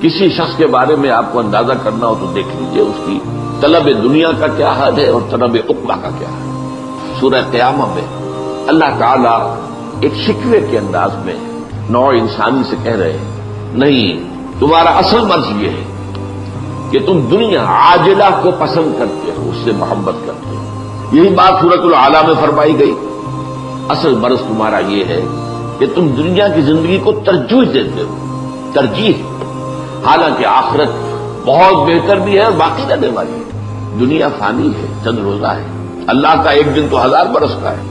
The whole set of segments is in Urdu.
کسی شخص کے بارے میں آپ کو اندازہ کرنا ہو تو دیکھ لیجئے اس کی طلب دنیا کا کیا حال ہے اور طلب عقبہ کا کیا حال ہے۔ سورہ قیامہ میں اللہ تعالیٰ ایک شکوے کے انداز میں نوع انسانی سے کہہ رہے ہیں، نہیں، تمہارا اصل مرض یہ ہے کہ تم دنیا عاجلہ کو پسند کرتے ہو، اس سے محبت کرتے ہو۔ یہی بات سورۃ الاعلیٰ میں فرمائی گئی، اصل مرض تمہارا یہ ہے کہ تم دنیا کی زندگی کو ترجیح دیتے ہو، ترجیح، حالانکہ آخرت بہت بہتر بھی ہے اور باقی رہنے والی ہے۔ دنیا فانی ہے، چند روزہ ہے، اللہ کا ایک دن تو 1000 برس کا ہے۔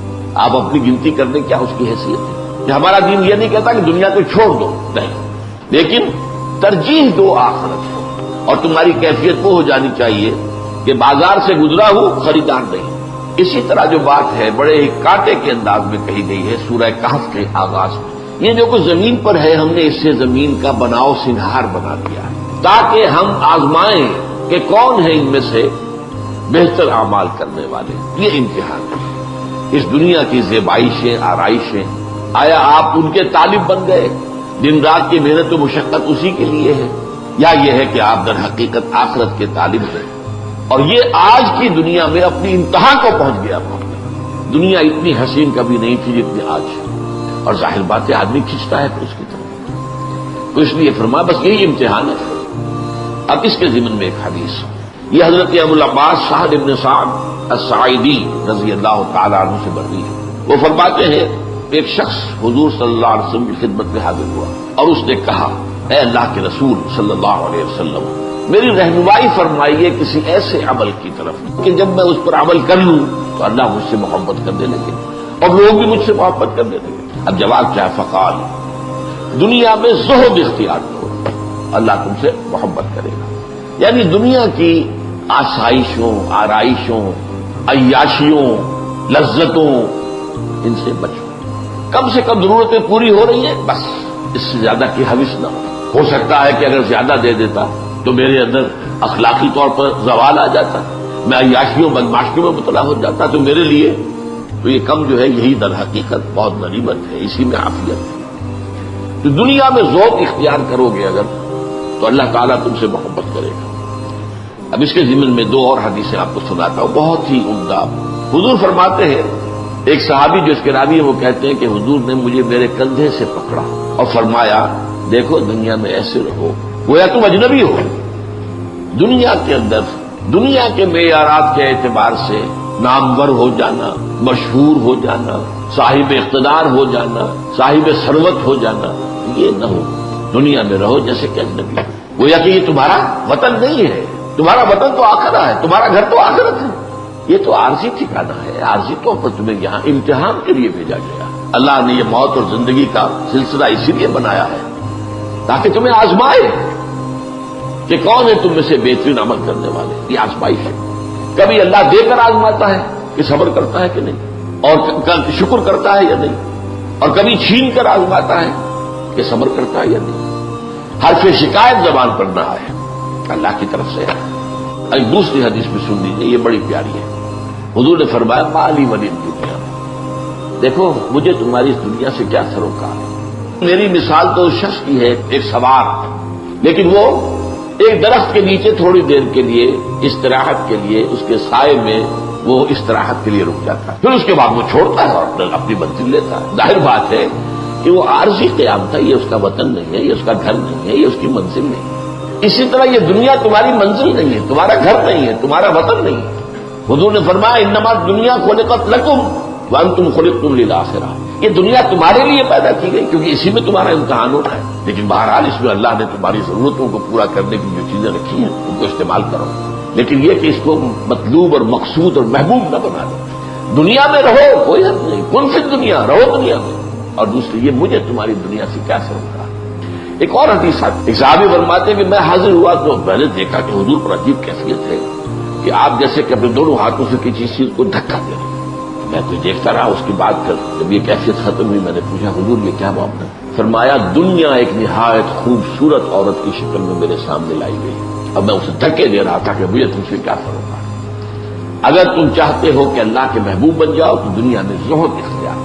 آپ اپنی گنتی کرنے کیا اس کی حیثیت ہے؟ کہ ہمارا دین یہ نہیں کہتا کہ دنیا کو چھوڑ دو، نہیں، لیکن ترجیح دو آخرت کو، اور تمہاری کیفیت وہ ہو جانی چاہیے کہ بازار سے گزرا ہو، خریدار نہیں۔ اسی طرح جو بات ہے بڑے ہی کانٹے کے انداز میں کہی گئی ہے سورہ کہف کے آغاز میں، یہ جو کچھ زمین پر ہے ہم نے اس سے زمین کا بناؤ سنہار بنا دیا ہے تاکہ ہم آزمائیں کہ کون ہے ان میں سے بہتر اعمال کرنے والے۔ یہ امتحان ہے۔ اس دنیا کی زیبائشیں، آرائشیں، آیا آپ ان کے طالب بن گئے؟ دن رات کی محنت و مشقت اسی کے لیے ہے، یا یہ ہے کہ آپ در حقیقت آخرت کے طالب ہیں؟ اور یہ آج کی دنیا میں اپنی انتہا کو پہنچ گیا۔ دنیا اتنی حسین کبھی نہیں تھی جتنی آج ہے، اور ظاہر بات ہے آدمی کھنچتا ہے پھر اس کی طرف، تو اس لیے فرمایا بس یہی امتحان ہے۔ اب اس کے ضمن میں ایک حدیث، یہ حضرت ابو العباس سہل بن سعد الساعدی رضی اللہ تعالی عنہ سے مروی ہے۔ وہ فرماتے ہیں ایک شخص حضور صلی اللہ علیہ وسلم کی خدمت میں حاضر ہوا اور اس نے کہا، اے اللہ کے رسول صلی اللہ علیہ وسلم، میری رہنمائی فرمائیے کسی ایسے عمل کی طرف کہ جب میں اس پر عمل کر لوں تو اللہ مجھ سے محبت کرنے لگے اور لوگ بھی مجھ سے محبت کرنے لگے۔ اب جواب کیا ہے؟ فقال، دنیا میں زہد اختیار کرو، اللہ تم سے محبت کرے گا۔ یعنی دنیا کی آسائشوں، آرائشوں، عیاشیوں، لذتوں، ان سے بچو، کم سے کم ضرورتیں پوری ہو رہی ہیں، بس اس سے زیادہ کی حوث نہ ہو سکتا ہے کہ اگر زیادہ دے دیتا تو میرے اندر اخلاقی طور پر زوال آ جاتا، میں عیاشیوں بدماشیوں میں مبتلا ہو جاتا، تو میرے لیے تو یہ کم جو ہے یہی در حقیقت بہت غنیمت ہے، اسی میں عافیت ہے۔ تو دنیا میں ذوق اختیار کرو گے اگر تو اللہ تعالیٰ تم سے محبت کرے گا۔ اب اس کے ضمن میں 2 اور حدیثیں آپ کو سناتا ہوں، بہت ہی عمدہ۔ حضور فرماتے ہیں، ایک صحابی جو اس کے راوی ہیں وہ کہتے ہیں کہ حضور نے مجھے میرے کندھے سے پکڑا اور فرمایا، دیکھو دنیا میں ایسے رہو گویا تم اجنبی ہو۔ دنیا کے اندر دنیا کے معیارات کے اعتبار سے نامور ہو جانا، مشہور ہو جانا، صاحب اقتدار ہو جانا، صاحب ثروت ہو جانا، یہ نہ ہو۔ دنیا میں رہو جیسے کہ اجنبی، گویا کہ یہ تمہارا وطن نہیں ہے، تمہارا وطن تو آخرہ ہے، تمہارا گھر تو آخرت ہے، یہ تو عارضی ٹھکانہ ہے، عارضی طور پر تمہیں یہاں امتحان کے لیے بھیجا گیا۔ اللہ نے یہ موت اور زندگی کا سلسلہ اسی لیے بنایا ہے تاکہ تمہیں آزمائے کہ کون ہے تم میں سے بہترین عمل کرنے والے۔ یہ آزمائش ہے، کبھی اللہ دے کر آزماتا ہے کہ صبر کرتا ہے کہ نہیں، اور شکر کرتا ہے یا نہیں، اور کبھی چھین کر آزماتا ہے کہ صبر کرتا ہے یا نہیں۔ حرف شکایت زبان پر نہ آئے، اللہ کی طرف سے ہے۔ ایک دوسری حدیث میں سن لیجیے، یہ بڑی پیاری ہے۔ حضور نے فرمایا، مالی ولی دنیا، دیکھو مجھے تمہاری اس دنیا سے کیا سروکار ہے۔ میری مثال تو اس شخص کی ہے، ایک سوار، لیکن وہ ایک درخت کے نیچے تھوڑی دیر کے لیے استراحت کے لیے اس کے سائے میں وہ استراحت کے لیے رک جاتا ہے، پھر اس کے بعد وہ چھوڑتا ہے اور اپنی منزل لیتا ہے۔ ظاہر بات ہے کہ وہ عارضی قیام تھا، یہ اس کا وطن نہیں ہے، یہ اس کا گھر نہیں ہے، یہ اس کی منزل نہیں ہے۔ اسی طرح یہ دنیا تمہاری منزل نہیں ہے، تمہارا گھر نہیں ہے، تمہارا وطن نہیں ہے۔ حضور نے فرمایا، انما الدنیا خلقت لکم وانتم خلقتم للآخرہ، یہ دنیا تمہارے لیے پیدا کی گئی کیونکہ اسی میں تمہارا امتحان ہونا ہے، لیکن بہرحال اس میں اللہ نے تمہاری ضرورتوں کو پورا کرنے کی جو چیزیں رکھی ہیں ان کو استعمال کرو، لیکن یہ کہ اس کو مطلوب اور مقصود اور محبوب نہ بنا دو۔ دنیا میں رہو، کوئی حد نہیں، کن فی دنیا، رہو دنیا میں، اور دوسری یہ مجھے تمہاری دنیا سے کیا سروکار۔ ایک اور حدیث آتی، ایک صحابی فرماتے ہیں کہ میں حاضر ہوا تو میں نے دیکھا کہ حضور پر عجیب کیفیت ہے کہ آپ جیسے کہ اپنے دونوں ہاتھوں سے کسی چیز کو دھکا دے رہے ہیں۔ میں تو دیکھتا رہا، اس کی بات کر جب یہ کیفیت ختم ہوئی میں نے پوچھا، حضور یہ کیا معاملہ؟ فرمایا، دنیا ایک نہایت خوبصورت عورت کی شکل میں میرے سامنے لائی گئی، اب میں اسے دھکے دے رہا تھا کہ مجھے تم سے کیا سروکار۔ اگر تم چاہتے ہو کہ اللہ کے محبوب بن جاؤ تو دنیا میں زہد اختیار،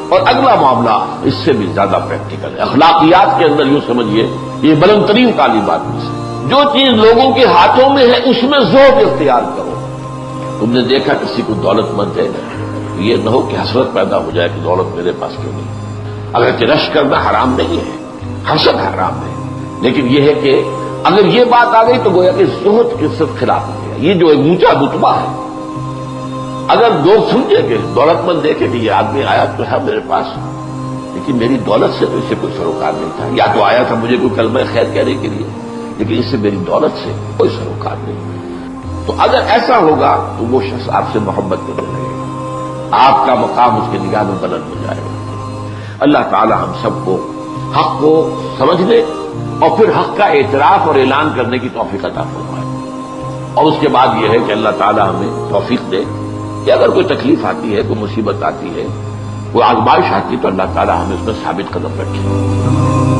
اور اگلا معاملہ اس سے بھی زیادہ پریکٹیکل ہے، اخلاقیات کے اندر یوں سمجھیے یہ بلند ترین تعلیمات میں سے جو چیز لوگوں کے ہاتھوں میں ہے اس میں ذوق اختیار کرو۔ تم نے دیکھا کسی کو دولت مند ہے، یہ نہ ہو کہ حسرت پیدا ہو جائے کہ دولت میرے پاس کیوں نہیں۔ اگرچہ رش کرنا حرام نہیں ہے، حسد حرام ہے، لیکن یہ ہے کہ اگر یہ بات آ گئی تو گویا کہ زہد کے صرف خلاف ہو گیا۔ یہ جو ایک اونچا رتبہ ہے، اگر لوگ سمجھے کہ دولت مند دیکھے کہ یہ آدمی آیا تو ہے میرے پاس، لیکن میری دولت سے تو اسے کوئی سروکار نہیں تھا، یا تو آیا تھا مجھے کوئی کلمہ خیر کہنے کے لیے، لیکن اس سے میری دولت سے کوئی سروکار نہیں۔ تو اگر ایسا ہوگا تو وہ شخص آپ سے محبت کرنے لگے گا، آپ کا مقام اس کی نگاہ میں بلند ہو جائے گا۔ اللہ تعالی ہم سب کو حق کو سمجھنے اور پھر حق کا اعتراف اور اعلان کرنے کی توفیق عطا فرمائے، اور اس کے بعد یہ ہے کہ اللہ تعالی ہمیں توفیق دے کہ اگر کوئی تکلیف آتی ہے، کوئی مصیبت آتی ہے، کوئی آزمائش آتی ہے تو اللہ تعالی ہمیں اس میں ثابت قدم رکھے۔